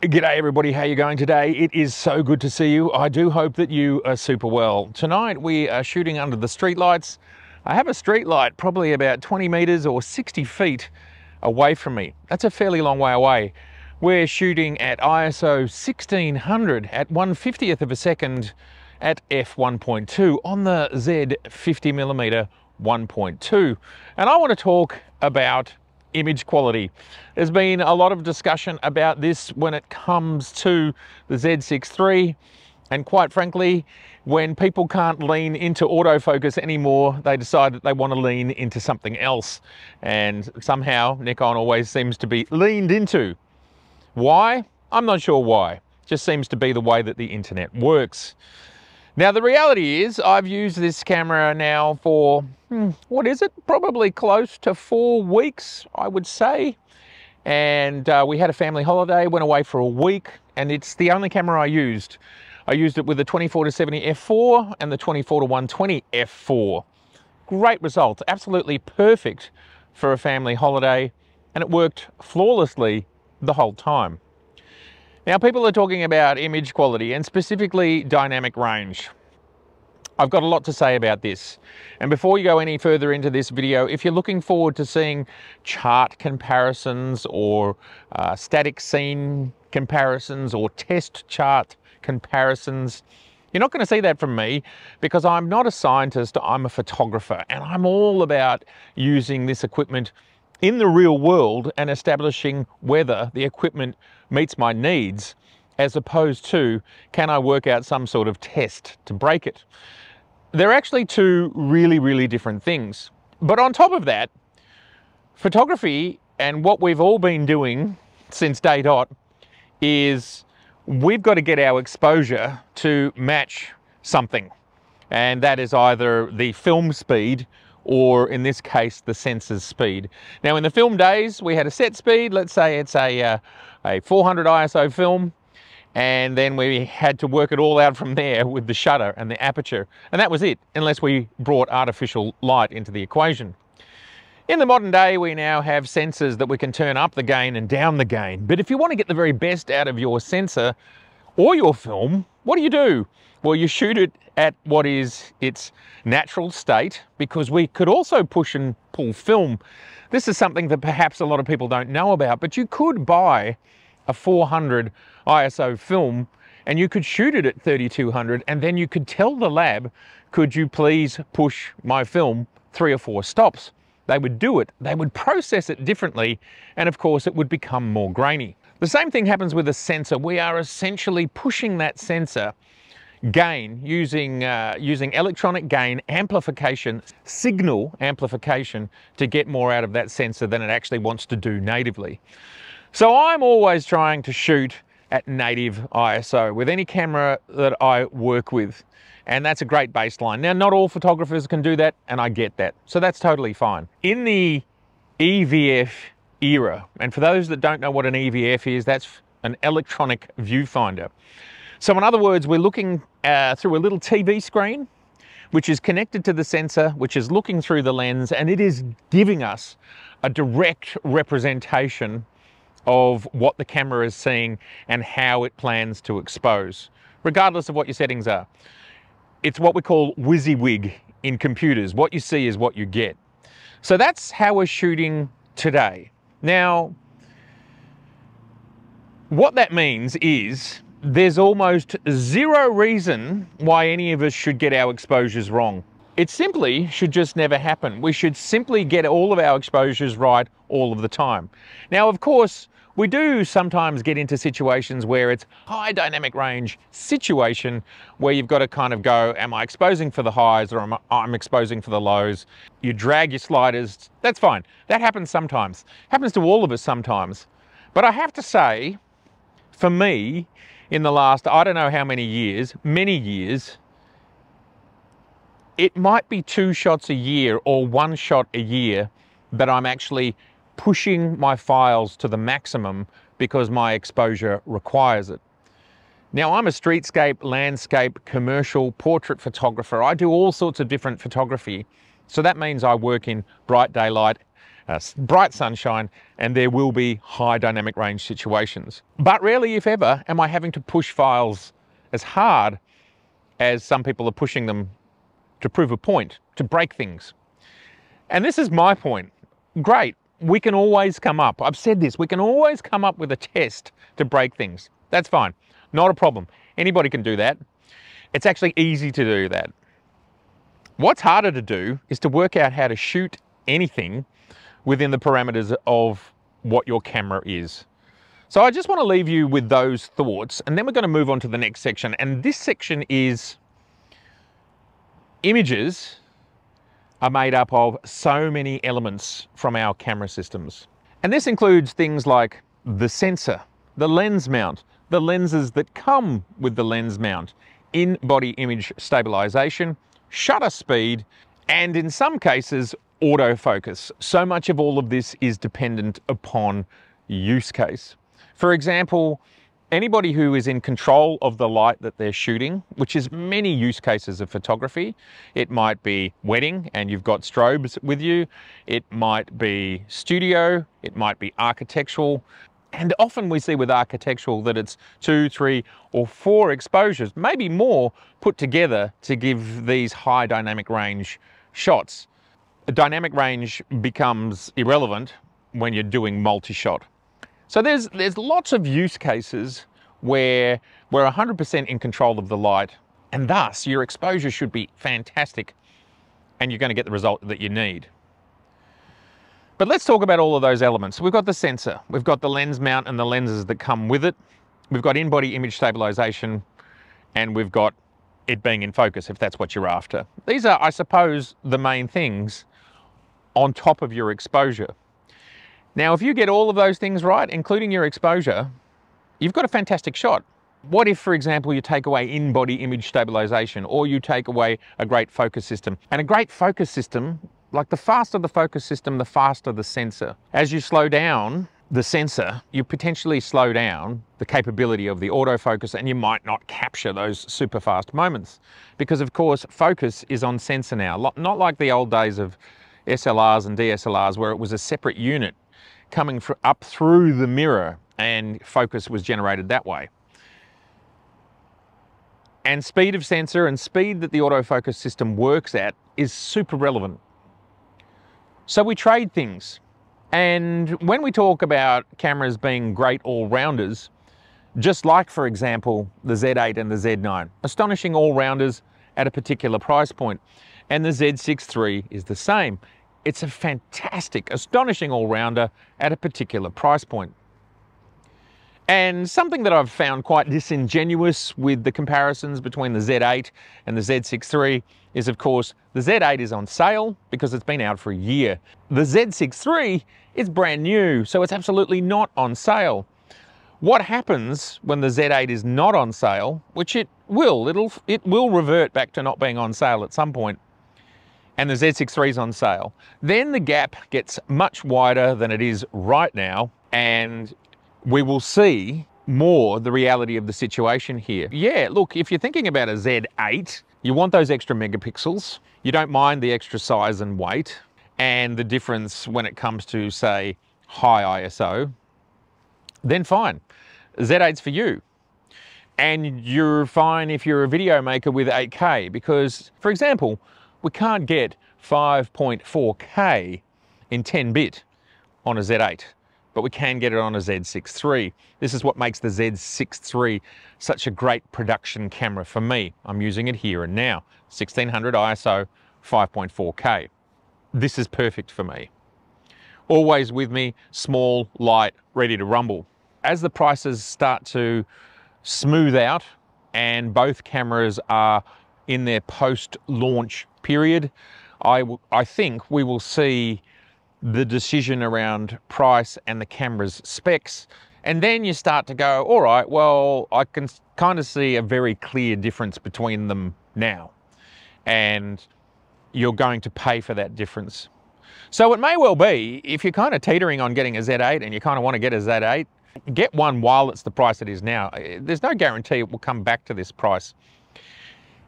G'day everybody, how you going today? It is so good to see you. I do hope that you are super well. Tonight we are shooting under the streetlights. I have a street light probably about 20 meters or 60 feet away from me. That's a fairly long way away. We're shooting at ISO 1600 at 1/50th of a second at f1.2 on the Z50mm 1.2. And I want to talk about image quality. There's been a lot of discussion about this when it comes to the Z6III, and quite frankly, when people can't lean into autofocus anymore, they decide that they want to lean into something else, and somehow Nikon always seems to be leaned into. Why? I'm not sure why. Just seems to be the way that the internet works. Now, the reality is I've used this camera now for, what is it? Probably close to 4 weeks, I would say. And we had a family holiday, went away for a week, and it's the only camera I used. I used it with the 24-70 f4 and the 24-120 f4. Great results, absolutely perfect for a family holiday, and it worked flawlessly the whole time. Now, people are talking about image quality and specifically dynamic range. I've got a lot to say about this. And before you go any further into this video, if you're looking forward to seeing chart comparisons or static scene comparisons or test chart comparisons, you're not going to see that from me, because I'm not a scientist, I'm a photographer, and I'm all about using this equipment in the real world and establishing whether the equipment meets my needs, as opposed to, can I work out some sort of test to break it? They're actually two really different things. But on top of that, photography and what we've all been doing since day dot is we've got to get our exposure to match something. And that is either the film speed or, in this case, the sensor's speed. Now, in the film days, we had a set speed. Let's say it's a 400 ISO film, and then we had to work it all out from there with the shutter and the aperture, and that was it, unless we brought artificial light into the equation. In the modern day, we now have sensors that we can turn up the gain and down the gain. But if you want to get the very best out of your sensor or your film, what do? Well, you shoot it at what is its natural state, because we could also push and pull film. This is something that perhaps a lot of people don't know about, but you could buy a 400 ISO film and you could shoot it at 3200, and then you could tell the lab, could you please push my film 3 or 4 stops? They would do it. They would process it differently, and of course it would become more grainy. The same thing happens with a sensor. We are essentially pushing that sensor gain using electronic gain amplification, signal amplification, to get more out of that sensor than it actually wants to do natively. So I'm always trying to shoot at native ISO with any camera that I work with, and that's a great baseline. Now, not all photographers can do that, and I get that, so that's totally fine. In the EVF era, and for those that don't know what an EVF is, that's an electronic viewfinder. So in other words, we're looking through a little TV screen, which is connected to the sensor, which is looking through the lens, and it is giving us a direct representation of what the camera is seeing and how it plans to expose, regardless of what your settings are. It's what we call WYSIWYG in computers. What you see is what you get. So that's how we're shooting today. Now, what that means is there's almost zero reason why any of us should get our exposures wrong. It simply should just never happen. We should simply get all of our exposures right all of the time. Now, of course, we do sometimes get into situations where it's high dynamic range situation where you've got to kind of go, am I exposing for the highs or am I exposing for the lows? You drag your sliders, that's fine. That happens sometimes. Happens to all of us sometimes. But I have to say, for me, in the last, I don't know how many years, it might be 2 shots a year or 1 shot a year that I'm actually pushing my files to the maximum because my exposure requires it. Now, I'm a streetscape, landscape, commercial, portrait photographer. I do all sorts of different photography. So that means I work in bright daylight bright sunshine, and there will be high dynamic range situations. But rarely, if ever, am I having to push files as hard as some people are pushing them to prove a point, to break things. And this is my point. Great, we can always come up, I've said this, we can always come up with a test to break things. That's fine, not a problem. Anybody can do that. It's actually easy to do that. What's harder to do is to work out how to shoot anything within the parameters of what your camera is. So I just want to leave you with those thoughts, and then we're going to move on to the next section. And this section is images are made up of so many elements from our camera systems. And this includes things like the sensor, the lens mount, the lenses that come with the lens mount, in-body image stabilization, shutter speed, and in some cases, autofocus. So much of all of this is dependent upon use case. For example, anybody who is in control of the light that they're shooting, which is many use cases of photography. It might be wedding and you've got strobes with you. It might be studio, it might be architectural. And often we see with architectural that it's 2, 3, or 4 exposures, maybe more, put together to give these high dynamic range shots. The dynamic range becomes irrelevant when you're doing multi-shot. So there's lots of use cases where we're 100% in control of the light, and thus your exposure should be fantastic and you're going to get the result that you need. But let's talk about all of those elements. We've got the sensor, we've got the lens mount and the lenses that come with it, we've got in-body image stabilization, and we've got it being in focus if that's what you're after. These are, I suppose, the main things on top of your exposure. Now, if you get all of those things right, including your exposure, you've got a fantastic shot. What if, for example, you take away in-body image stabilization, or you take away a great focus system? And a great focus system, like the faster the focus system, the faster the sensor. As you slow down the sensor, you potentially slow down the capability of the autofocus, and you might not capture those super fast moments. Because of course, focus is on sensor now, not like the old days of SLRs and DSLRs where it was a separate unit coming up through the mirror and focus was generated that way. And speed of sensor and speed that the autofocus system works at is super relevant. So we trade things. And when we talk about cameras being great all-rounders, just like, for example, the Z8 and the Z9, astonishing all-rounders at a particular price point. And the Z6III is the same. It's a fantastic, astonishing all-rounder at a particular price point. And something that I've found quite disingenuous with the comparisons between the Z8 and the Z6III is, of course, the Z8 is on sale because it's been out for a year. The Z6III is brand new, so it's absolutely not on sale. What happens when the Z8 is not on sale, which it will revert back to not being on sale at some point, and the Z6III is on sale, then the gap gets much wider than it is right now, and we will see more the reality of the situation here. Yeah, look, if you're thinking about a Z8, you want those extra megapixels, you don't mind the extra size and weight, and the difference when it comes to, say, high ISO, then fine, Z8's for you. And you're fine if you're a video maker with 8K, because, for example, we can't get 5.4K in 10-bit on a Z8, but we can get it on a Z6III. This is what makes the Z6III such a great production camera for me. I'm using it here and now, 1600 ISO, 5.4K. This is perfect for me. Always with me, small, light, ready to rumble. As the prices start to smooth out and both cameras are in their post-launch period, I think we will see the decision around price and the camera's specs. And then you start to go, all right, well, I can kind of see a very clear difference between them now. And you're going to pay for that difference. So it may well be, if you're kind of teetering on getting a Z8 and you kind of want to get a Z8, get one while it's the price it is now. There's no guarantee it will come back to this price.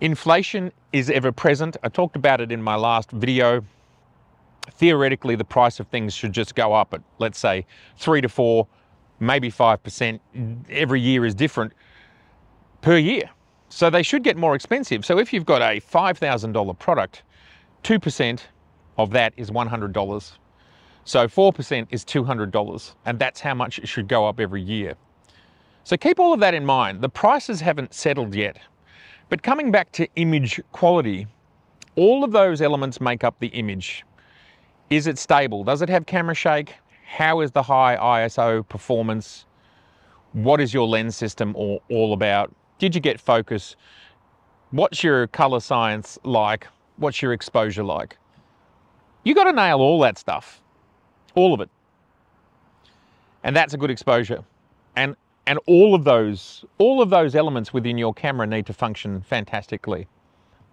Inflation is ever present. I talked about it in my last video. theoretically the price of things should just go up at, let's say, 3 to 4, maybe 5%. Every year is different per year. So they should get more expensive. So if you've got a $5,000 product, 2% of that is $100. So 4% is $200, and that's how much it should go up every year. So keep all of that in mind. The prices haven't settled yet. But coming back to image quality, all of those elements make up the image. Is it stable? Does it have camera shake? How is the high ISO performance? What is your lens system all about? Did you get focus? What's your color science like? What's your exposure like? You got to nail all that stuff, all of it. And that's a good exposure. And all of those elements within your camera need to function fantastically.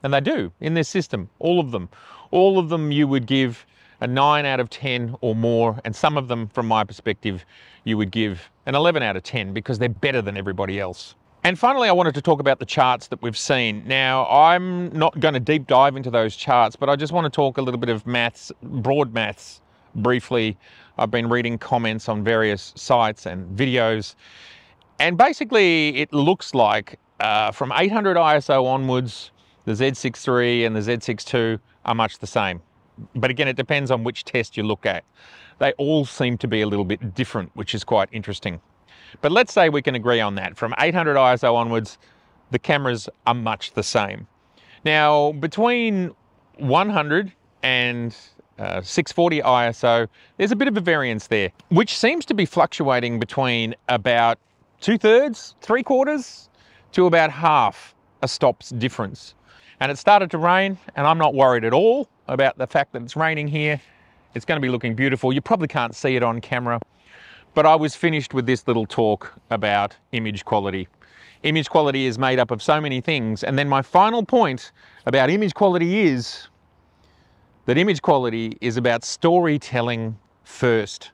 And they do in this system, all of them. All of them you would give a 9 out of 10 or more, and some of them, from my perspective, you would give an 11 out of 10 because they're better than everybody else. And finally, I wanted to talk about the charts that we've seen. Now, I'm not going to deep dive into those charts, but I just want to talk a little bit of maths, broad maths, briefly. I've been reading comments on various sites and videos, and basically it looks like from 800 ISO onwards, the Z6III and the Z6II are much the same. But again, it depends on which test you look at. They all seem to be a little bit different, which is quite interesting. But let's say we can agree on that. From 800 ISO onwards, the cameras are much the same. Now, between 100 and 640 ISO, there's a bit of a variance there, which seems to be fluctuating between about 2/3, 3/4 to about half a stop's difference. And it started to rain, and I'm not worried at all about the fact that it's raining here. It's going to be looking beautiful. You probably can't see it on camera, but I was finished with this little talk about image quality. Image quality is made up of so many things, and then my final point about image quality is that image quality is about storytelling first,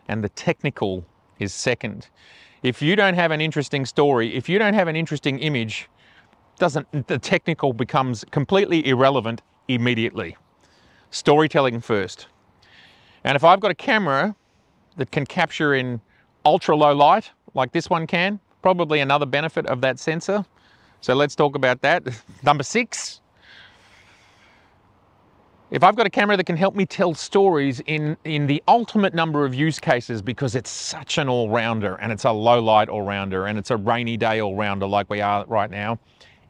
and the technical is second. If you don't have an interesting story, if you don't have an interesting image, the technical becomes completely irrelevant immediately. Storytelling first. And if I've got a camera that can capture in ultra low light, like this one can, probably another benefit of that sensor. So let's talk about that. Number 6. If I've got a camera that can help me tell stories in the ultimate number of use cases, because it's such an all-rounder, and it's a low light all-rounder, and it's a rainy day all-rounder like we are right now,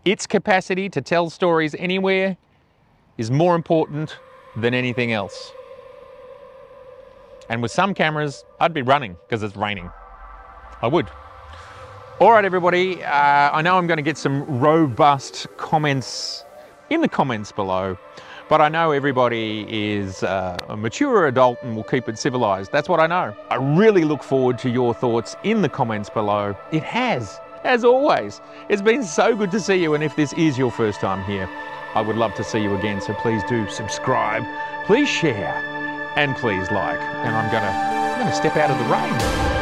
its capacity to tell stories anywhere is more important than anything else. And with some cameras, I'd be running because it's raining. I would. All right, everybody, I know I'm going to get some robust comments in the comments below, but I know everybody is a mature adult and will keep it civilized. That's what I know. I really look forward to your thoughts in the comments below. It has, as always. It's been so good to see you, and if this is your first time here, I would love to see you again, so please do subscribe, please share, and please like. And I'm gonna step out of the rain.